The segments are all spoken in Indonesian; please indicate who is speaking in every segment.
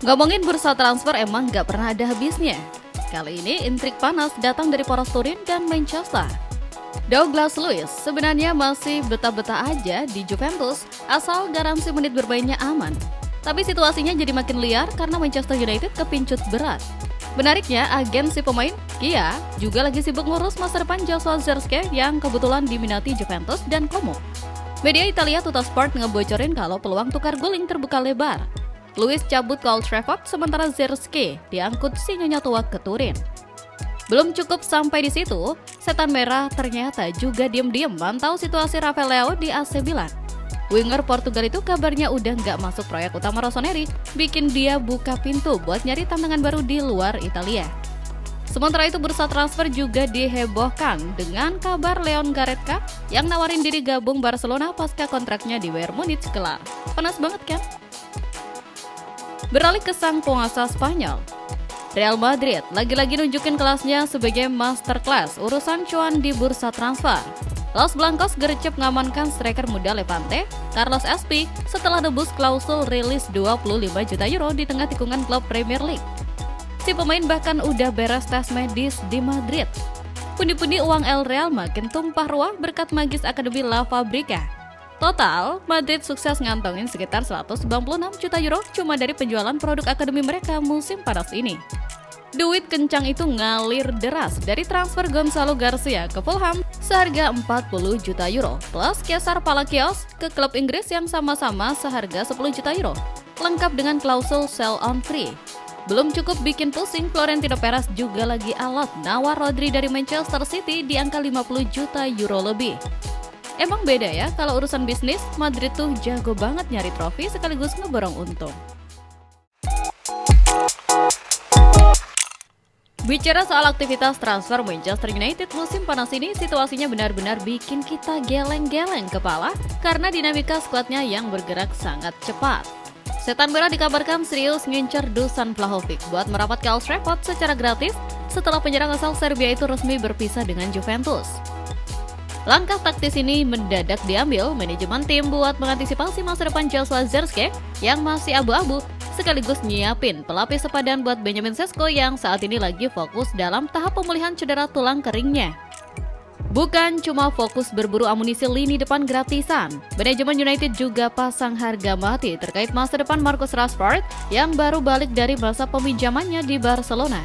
Speaker 1: Ngomongin bursa transfer emang gak pernah ada habisnya. Kali ini intrik panas datang dari poros Turin dan Manchester. Douglas Luiz sebenarnya masih betah-betah aja di Juventus asal garansi menit bermainnya aman. Tapi situasinya jadi makin liar karena Manchester United kepincut berat. Menariknya, agen si pemain, Kia, juga lagi sibuk ngurus masa depan Joshua Zirkzee yang kebetulan diminati Juventus dan Como. Media Italia Tuttosport ngebocorin kalau peluang tukar guling terbuka lebar. Luiz cabut ke Old Trafford sementara Zirkzee diangkut si nyonya tua ke Turin. Belum cukup sampai di situ, setan merah ternyata juga diam-diam mantau situasi Rafael Leao di AC Milan. Winger Portugal itu kabarnya udah nggak masuk proyek utama Rossoneri, bikin dia buka pintu buat nyari tantangan baru di luar Italia. Sementara itu bursa transfer juga dihebohkan dengan kabar Leon Goretzka yang nawarin diri gabung Barcelona pasca kontraknya di Bayern Munich kelar. Panas banget kan? Beralih ke sang penguasa Spanyol, Real Madrid lagi-lagi nunjukin kelasnya sebagai masterclass urusan cuan di bursa transfer. Los Blancos gercep ngamankan striker muda Levante, Carlos Espi, setelah nebus klausul rilis 25 juta euro di tengah tikungan klub Premier League. Si pemain bahkan udah beres tes medis di Madrid. Pundi-pundi uang El Real makin tumpah ruah berkat magis Akademi La Fabrica. Total, Madrid sukses ngantongin sekitar 196 juta euro cuma dari penjualan produk akademi mereka musim panas ini. Duit kencang itu ngalir deras dari transfer Gonzalo Garcia ke Fulham seharga 40 juta euro plus Cesar Palacios ke klub Inggris yang sama-sama seharga 10 juta euro, lengkap dengan klausul sell on free. Belum cukup bikin pusing, Florentino Perez juga lagi alot nawar Rodri dari Manchester City di angka 50 juta euro lebih. Emang beda ya, kalau urusan bisnis, Madrid tuh jago banget nyari trofi sekaligus ngeborong untung. Bicara soal aktivitas transfer Manchester United musim panas ini, situasinya benar-benar bikin kita geleng-geleng kepala karena dinamika skuadnya yang bergerak sangat cepat. Setan merah dikabarkan serius ngincer Dusan Vlahovic buat merapat ke Old Trafford secara gratis setelah penyerang asal Serbia itu resmi berpisah dengan Juventus. Langkah taktis ini mendadak diambil manajemen tim buat mengantisipasi masa depan Joshua Zirkzee yang masih abu-abu, sekaligus nyiapin pelapis sepadan buat Benjamin Sesko yang saat ini lagi fokus dalam tahap pemulihan cedera tulang keringnya. Bukan cuma fokus berburu amunisi lini depan gratisan, manajemen United juga pasang harga mati terkait masa depan Marcus Rashford yang baru balik dari masa peminjamannya di Barcelona.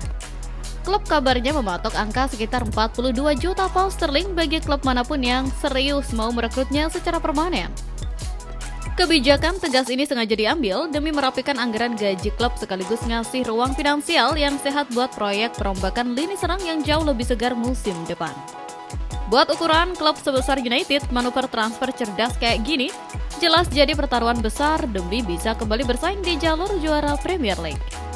Speaker 1: Klub kabarnya mematok angka sekitar 42 juta pound sterling bagi klub manapun yang serius mau merekrutnya secara permanen. Kebijakan tegas ini sengaja diambil demi merapikan anggaran gaji klub sekaligus ngasih ruang finansial yang sehat buat proyek perombakan lini serang yang jauh lebih segar musim depan. Buat ukuran klub sebesar United, manuver transfer cerdas kayak gini jelas jadi pertaruhan besar demi bisa kembali bersaing di jalur juara Premier League.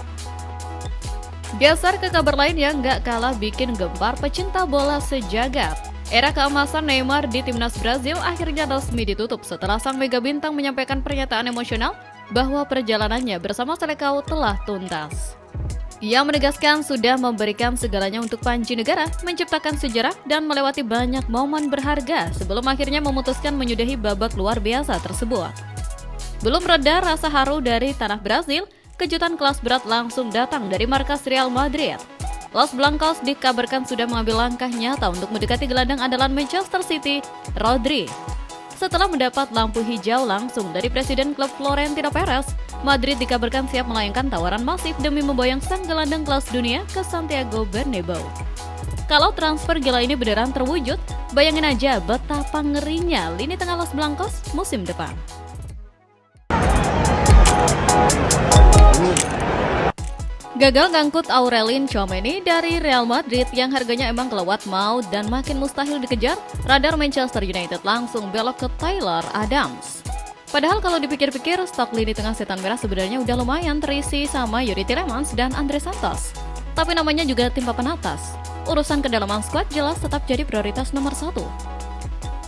Speaker 1: Geser ke kabar lain yang gak kalah bikin gempar pecinta bola sejagat. Era keemasan Neymar di timnas Brazil akhirnya resmi ditutup setelah sang mega bintang menyampaikan pernyataan emosional bahwa perjalanannya bersama Selecao telah tuntas. Ia menegaskan sudah memberikan segalanya untuk panji negara, menciptakan sejarah, dan melewati banyak momen berharga sebelum akhirnya memutuskan menyudahi babak luar biasa tersebut. Belum reda rasa haru dari tanah Brazil, kejutan kelas berat langsung datang dari markas Real Madrid. Los Blancos dikabarkan sudah mengambil langkah nyata untuk mendekati gelandang andalan Manchester City, Rodri. Setelah mendapat lampu hijau langsung dari presiden klub Florentino Perez, Madrid dikabarkan siap melayangkan tawaran masif demi memboyong sang gelandang kelas dunia ke Santiago Bernabeu. Kalau transfer gila ini beneran terwujud, bayangin aja betapa ngerinya lini tengah Los Blancos musim depan. Gagal ngangkut Aurelien Tchouameni dari Real Madrid yang harganya emang kelewat maut dan makin mustahil dikejar, radar Manchester United langsung belok ke Tyler Adams. Padahal kalau dipikir-pikir, stok lini tengah setan merah sebenarnya udah lumayan terisi sama Yuri Tielemans dan Andre Santos. Tapi namanya juga tim papan atas. Urusan kedalaman skuad jelas tetap jadi prioritas nomor 1.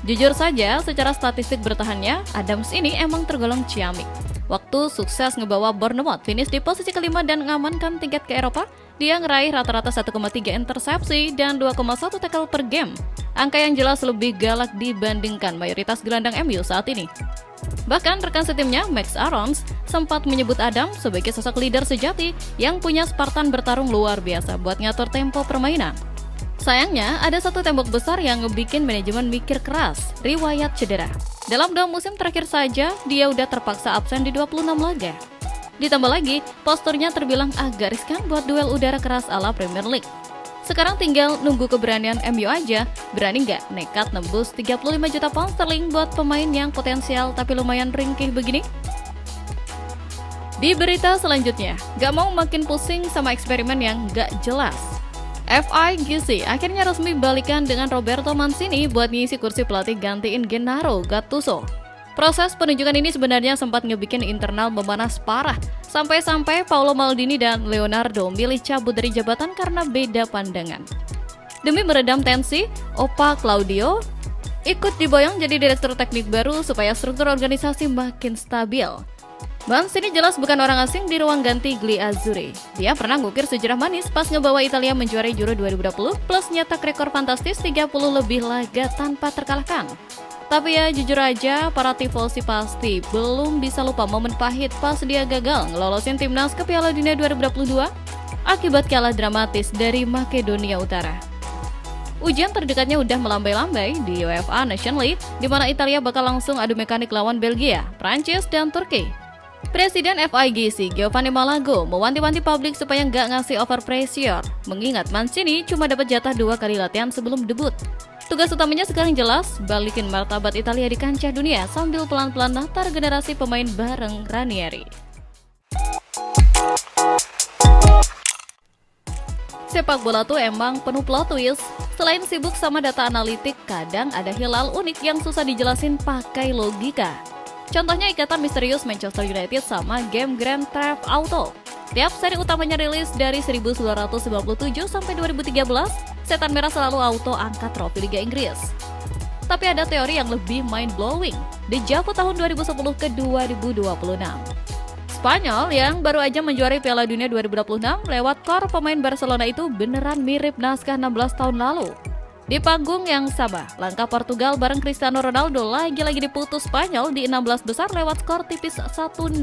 Speaker 1: Jujur saja, secara statistik bertahannya, Adams ini emang tergolong ciamik. Waktu sukses ngebawa Bournemouth finish di posisi kelima dan mengamankan tiket ke Eropa, dia ngeraih rata-rata 1,3 intersepsi dan 2,1 tackle per game. Angka yang jelas lebih galak dibandingkan mayoritas gelandang MU saat ini. Bahkan rekan setimnya, Max Aarons, sempat menyebut Adam sebagai sosok leader sejati yang punya Spartan bertarung luar biasa buat ngatur tempo permainan. Sayangnya, ada satu tembok besar yang ngebikin manajemen mikir keras, riwayat cedera. Dalam 2 musim terakhir saja, dia udah terpaksa absen di 26 laga. Ditambah lagi, posturnya terbilang agak riskan buat duel udara keras ala Premier League. Sekarang tinggal nunggu keberanian MU aja, berani nggak nekat nembus 35 juta pound sterling buat pemain yang potensial tapi lumayan ringkih begini? Di berita selanjutnya, nggak mau makin pusing sama eksperimen yang nggak jelas. FIGC akhirnya resmi balikan dengan Roberto Mancini buat ngisi kursi pelatih gantiin Gennaro Gattuso. Proses penunjukan ini sebenarnya sempat ngebikin internal memanas parah, sampai-sampai Paolo Maldini dan Leonardo milih cabut dari jabatan karena beda pandangan. Demi meredam tensi, Opa Claudio ikut diboyong jadi direktur teknik baru supaya struktur organisasi makin stabil. Mancini jelas bukan orang asing di ruang ganti Gli Azzurri. Dia pernah ngukir sejarah manis pas ngebawa Italia menjuarai Euro 2020 plus nyetak rekor fantastis 30 lebih laga tanpa terkalahkan. Tapi ya jujur aja, para tifosi pasti belum bisa lupa momen pahit pas dia gagal ngelolosin timnas ke Piala Dunia 2022 akibat kalah dramatis dari Makedonia Utara. Ujian terdekatnya udah melambai-lambai di UEFA Nations League, di mana Italia bakal langsung adu mekanik lawan Belgia, Prancis, dan Turki. Presiden FIGC Giovanni Malago mewanti-wanti publik supaya nggak ngasih over pressure, mengingat Mancini cuma dapat jatah 2 kali latihan sebelum debut. Tugas utamanya sekarang jelas, balikin martabat Italia di kancah dunia sambil pelan-pelan natar generasi pemain bareng Ranieri. Sepak bola tuh emang penuh plot twist. Selain sibuk sama data analitik, kadang ada hilal unik yang susah dijelasin pakai logika. Contohnya ikatan misterius Manchester United sama game Grand Theft Auto. Tiap seri utamanya rilis dari 1997 sampai 2013, Setan Merah selalu auto angkat trofi Liga Inggris. Tapi ada teori yang lebih mind-blowing, dejavu tahun 2010 ke 2026. Spanyol yang baru aja menjuarai Piala Dunia 2026 lewat kor pemain Barcelona itu beneran mirip naskah 16 tahun lalu. Di panggung yang sama, langkah Portugal bareng Cristiano Ronaldo lagi-lagi diputus Spanyol di 16 besar lewat skor tipis 1-0.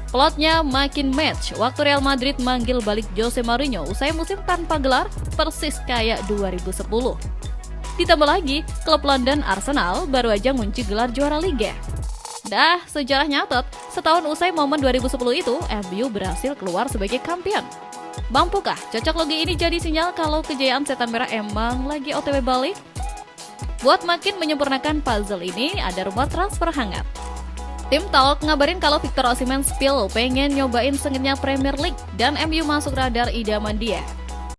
Speaker 1: Plotnya makin match waktu Real Madrid manggil balik Jose Mourinho usai musim tanpa gelar persis kayak 2010. Ditambah lagi, klub London Arsenal baru aja ngunci gelar juara Liga. Dah, sejarah nyatet, setahun usai momen 2010 itu, MU berhasil keluar sebagai kampion. Mampukah cocok logi ini jadi sinyal kalau kejayaan Setan Merah emang lagi OTW balik? Buat makin menyempurnakan puzzle ini, ada rumor transfer hangat. Tim Talk ngabarin kalau Victor Osimhen spill pengen nyobain sengitnya Premier League dan MU masuk radar idaman dia.